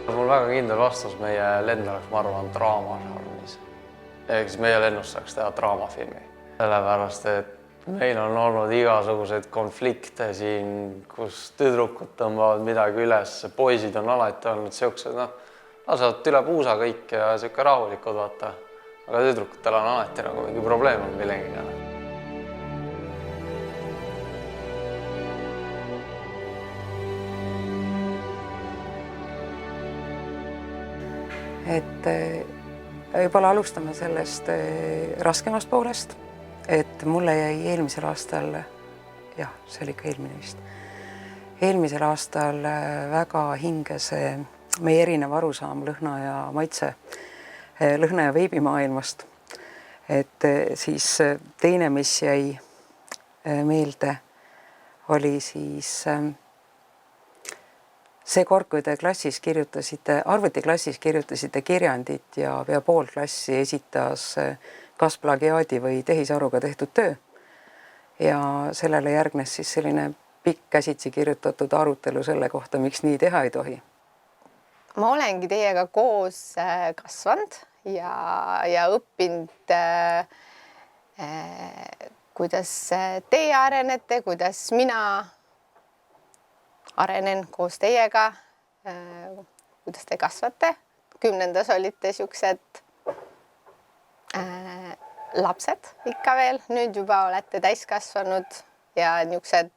Mul väga kindel vastus meie lend oleks, ma arvan, draamažanris. Ehk siis meie lennust saaks teha draamafilmi. Sellepärast, et meil on olnud igasuguseid konflikte siin, kus tüdrukud tõmbavad midagi üles, poisid on alati olnud siuksed, lasevad üle puusa kõik ja siuke rahulikud, vaata. Aga tüdrukutel on alati nagu mingi probleem on millengiga. Et võib-olla alustame sellest raskemast poolest, et mulle jäi eelmisel aastal, jah, see oli ikka eelmine vist, eelmisel aastal väga hinge see meie erinev arusaam lõhna ja maitse, lõhna ja veibimaailmast. Et siis teine, mis jäi meelde, oli siis see kord, kui te klassis kirjutasite, arvutiklassis kirjutasite kirjandit ja pea pool klassi esitas kas plagiaadi või tehisaruga tehtud töö. Ja sellele järgnes siis selline pikk käsitsi kirjutatud arutelu selle kohta, miks nii teha ei tohi. Ma olengi teiega koos kasvanud ja õppinud, kuidas teie arenete, kuidas mina arenen koos teiega, kuidas te kasvate. 10. olite siuksed lapsed ikka veel, nüüd juba olete täiskasvanud ja niisugused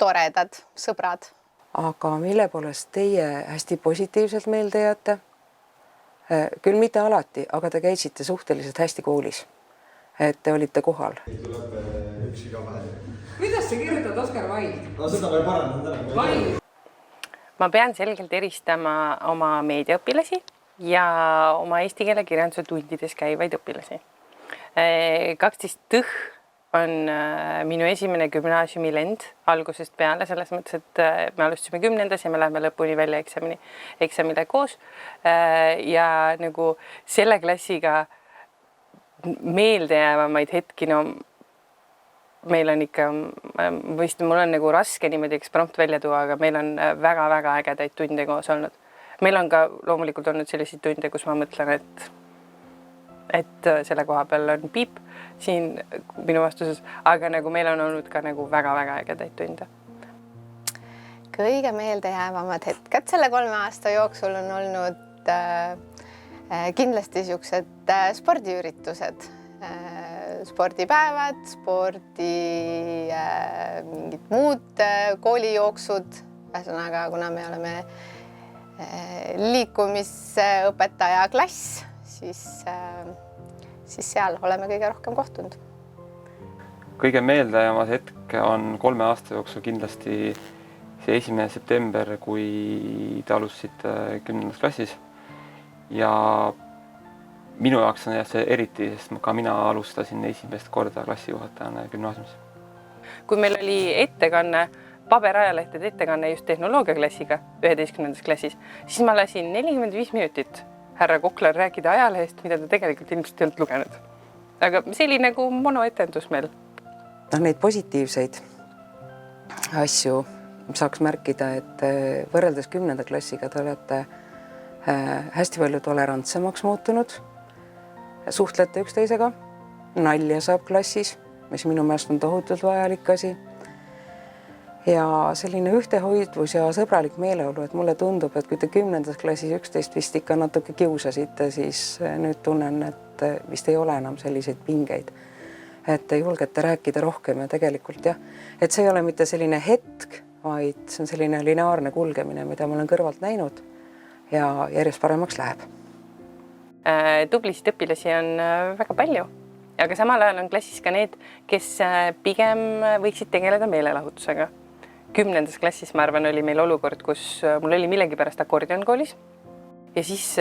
toredad sõbrad. Aga mille poolest teie hästi positiivselt meelde jääte? Küll mitte alati, aga te käisite suhteliselt hästi koolis. Et te olite kohal. Tuleb üksi ka vahel. Kuidas sa kirjutad Oskar Vaid? No seda veel parandanud. Ma pean selgelt eristama oma meediaõpilasi ja oma eesti keele kirjanduse tundides käivaid õpilasi. 12 tõh on minu esimene gümnaasiumilend algusest peale, selles mõttes, et me alustasime 10. ja me läheme lõpuni välja eksamile koos. Ja nagu selle klassiga meeldejäävamaid hetki, no meil on ikka, mul on nagu raske niimoodi eksprompt välja tuua, aga meil on väga-väga ägedaid tunde koos olnud. Meil on ka loomulikult olnud selliseid tunde, kus ma mõtlen, et selle koha peal on piip siin minu vastuses, aga nagu meil on olnud ka nagu väga-väga ägedaid tunde. Kõige meeldejäävamad hetked selle 3 aasta jooksul on olnud kindlasti siuksed spordiüritused, spordipäevad, mingid muud koolijooksud. Ühesõnaga, kuna me oleme liikumisõpetaja klass, siis seal oleme kõige rohkem kohtunud. Kõige meeldejäämas hetk on 3 aasta jooksul kindlasti see 1. september, kui te alustasite 10. klassis. Ja minu jaoks on see eriti, sest ka mina alustasin esimest korda klassijuhatajana gümnaasiumis. Kui meil oli ettekanne, paberajalehtede ettekanne just tehnoloogiaklassiga 11. klassis, siis ma lasin 45 minutit härra Koklar rääkida ajalehest, mida ta tegelikult ilmselt ei olnud lugenud. Aga see oli nagu monoetendus meil. Neid positiivseid asju saaks märkida, et võrreldes 10. klassiga te olete hästi palju tolerantsemaks muutunud, suhtlete üksteisega, nalja saab klassis, mis minu meelest on tohutult vajalik asi. Ja selline ühtehoidvus ja sõbralik meeleolu, et mulle tundub, et kui te 10. klassis 11 vist ikka natuke kiusasite, siis nüüd tunnen, et vist ei ole enam selliseid pingeid. Et te julgete rääkida rohkem ja tegelikult jah, et see ei ole mitte selline hetk, vaid see on selline lineaarne kulgemine, mida ma olen kõrvalt näinud ja järjest paremaks läheb. Tublisid õpilasi on väga palju, aga samal ajal on klassis ka need, kes pigem võiksid tegeleda meelelahutusega. 10. klassis, ma arvan, oli meil olukord, kus mul oli millegipärast akordion koolis ja siis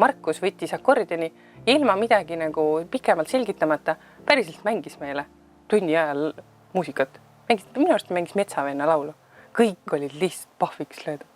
Markus võttis akordioni ilma midagi nagu pikemalt selgitamata, päriselt mängis meile tunni ajal muusikat. Minu arust mängis Metsavenna laulu. Kõik olid lihtsalt pahviks löödud.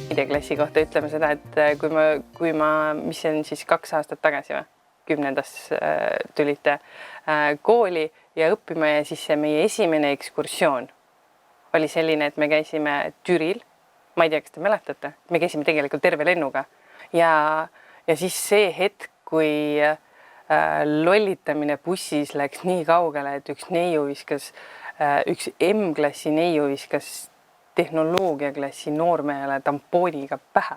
klassi kohta ütleme seda, et kui ma, mis see on siis 2 aastat tagasi või, 10. tulite kooli ja õppima ja siis see meie esimene ekskursioon oli selline, et me käisime Türil. Ma ei tea, kas te mäletate, me käisime tegelikult terve lennuga ja siis see hetk, kui lollitamine bussis läks nii kaugele, et üks M-klassi neiu viskas tehnoloogiaklassi noormehele tampooniga pähe.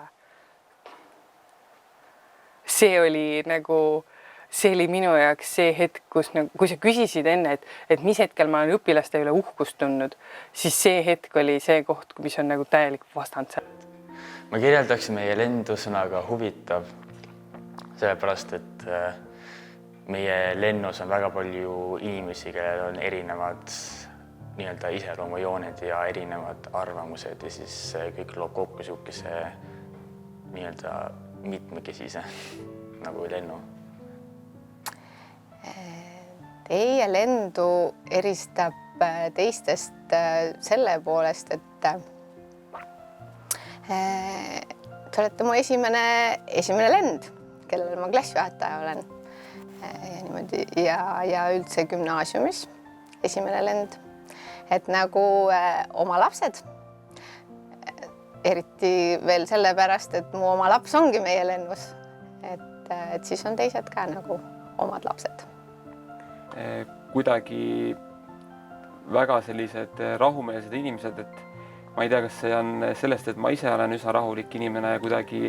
See oli minu jaoks see hetk, kui sa küsisid enne, et mis hetkel ma olen õpilaste üle uhkust tundnud, siis see hetk oli see koht, mis on täielik vastand seal. Ma kirjeldaksin meie lendu sõnaga huvitav, sellepärast, et meie lennus on väga palju inimesi, kellel on erinevad iseloomujooned ja erinevad arvamused ja siis kõik loob kokku siukese mitmekesise nagu lennu. Teie lendu eristab teistest selle poolest, et te olete mu esimene lend, kellel ma klassijuhataja olen. Ja üldse gümnaasiumis esimene lend. Et nagu oma lapsed. Eriti veel sellepärast, et mu oma laps ongi meie lennus. Et siis on teised ka nagu omad lapsed. Kuidagi väga sellised rahumeelsed inimesed, et ma ei tea, kas see on sellest, et ma ise olen üsna rahulik inimene ja kuidagi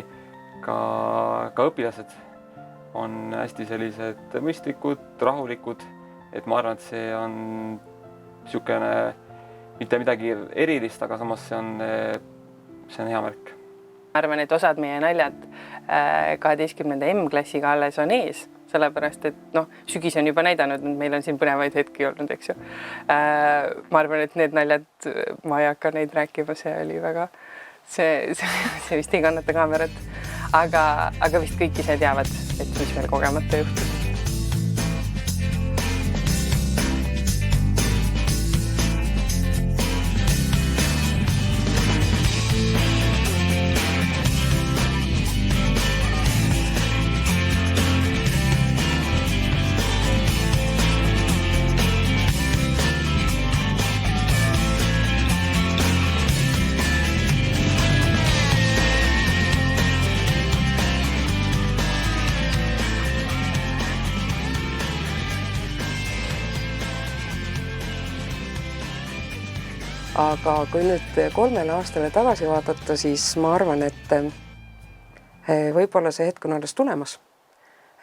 ka õpilased on hästi sellised mõistlikud, rahulikud, et ma arvan, et see on niisugune mitte midagi erilist, aga samas see on hea märk. Ma arvan, et osad meie naljad 12. M-klassiga alles on ees, sellepärast, et sügis on juba näidanud, et meil on siin põnevaid hetki olnud, eks ju. Ma arvan, et need naljad, ma ei hakka neid rääkima, see oli väga, see vist ei kannata kaamerat, aga vist kõik ise teavad, et mis meil kogemata juhtus. Aga kui nüüd 3 aastale tagasi vaadata, siis ma arvan, et võib-olla see hetk on alles tulemas.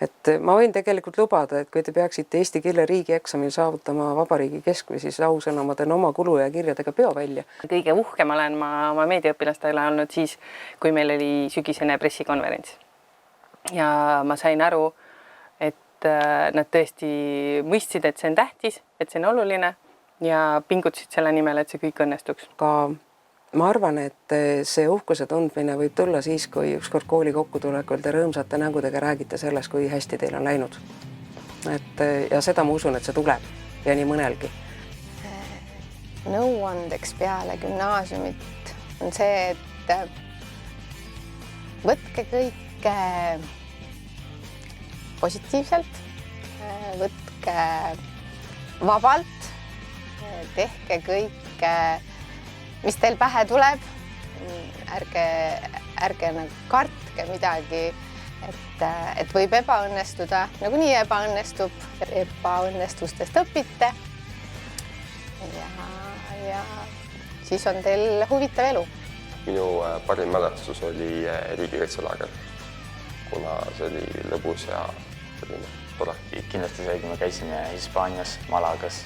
Et ma võin tegelikult lubada, et kui te peaksite eesti keele riigieksamil saavutama vabariigi keskmisi, siis ausõna ma teen oma kulu ja kirjadega peo välja. Kõige uhkem olen ma oma meediaõpilastele olnud siis, kui meil oli sügisene pressikonverents. Ja ma sain aru, et nad tõesti mõistsid, et see on tähtis, et see on oluline ja pingutasid selle nimel, et see kõik õnnestuks. Ka ma arvan, et see uhkuse tundmine võib tulla siis, kui ükskord kooli kokkutulekul te rõõmsate nägudega räägite sellest, kui hästi teil on läinud. Ja seda ma usun, et see tuleb ja nii mõnelgi. Nõuandeks peale gümnaasiumit on see, et võtke kõike positiivselt, võtke vabalt, tehke kõike, mis teil pähe tuleb, ärge kartke midagi, et võib ebaõnnestuda, nagunii ebaõnnestub, ebaõnnestustest õpite ja siis on teil huvitav elu. Minu parim mälestus oli riigikaitselaager, kuna see oli lõbus ja selline tore. Kindlasti see, kui me käisime Hispaanias, Malagas,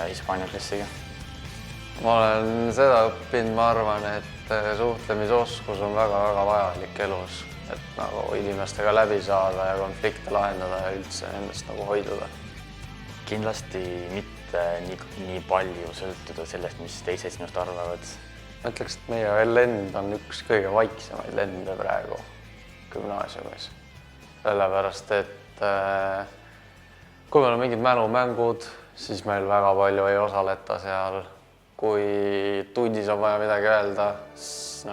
Hispaania klassiga. Ma olen seda õppinud, ma arvan, et suhtlemisoskus on väga-väga vajalik elus, et nagu inimestega läbi saada ja konflikte lahendada ja üldse endast nagu hoiduda. Kindlasti mitte nii palju sõltuda sellest, mis teised sinust arvavad. Ma ütleks, et meie lend on üks kõige vaiksemaid lende praegu gümnaasiumis. Sellepärast, et kui meil on mingid mälumängud, siis meil väga palju ei osaleta seal. Kui tundis on vaja midagi öelda, siis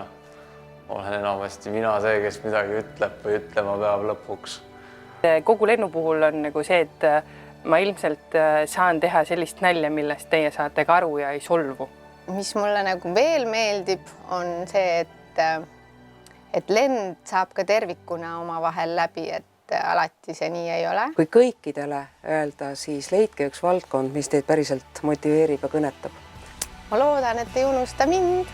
olen enamasti mina see, kes midagi ütleb või ütlema peab lõpuks. Kogu lennu puhul on nagu see, et ma ilmselt saan teha sellist nalja, millest teie saate ka aru ja ei solvu. Mis mulle nagu veel meeldib, on see, et lend saab ka tervikuna omavahel läbi, et alati see nii ei ole. Kui kõikidele öelda, siis leidke üks valdkond, mis teid päriselt motiveerib ja kõnetab. Ma loodan, et ei unusta mind.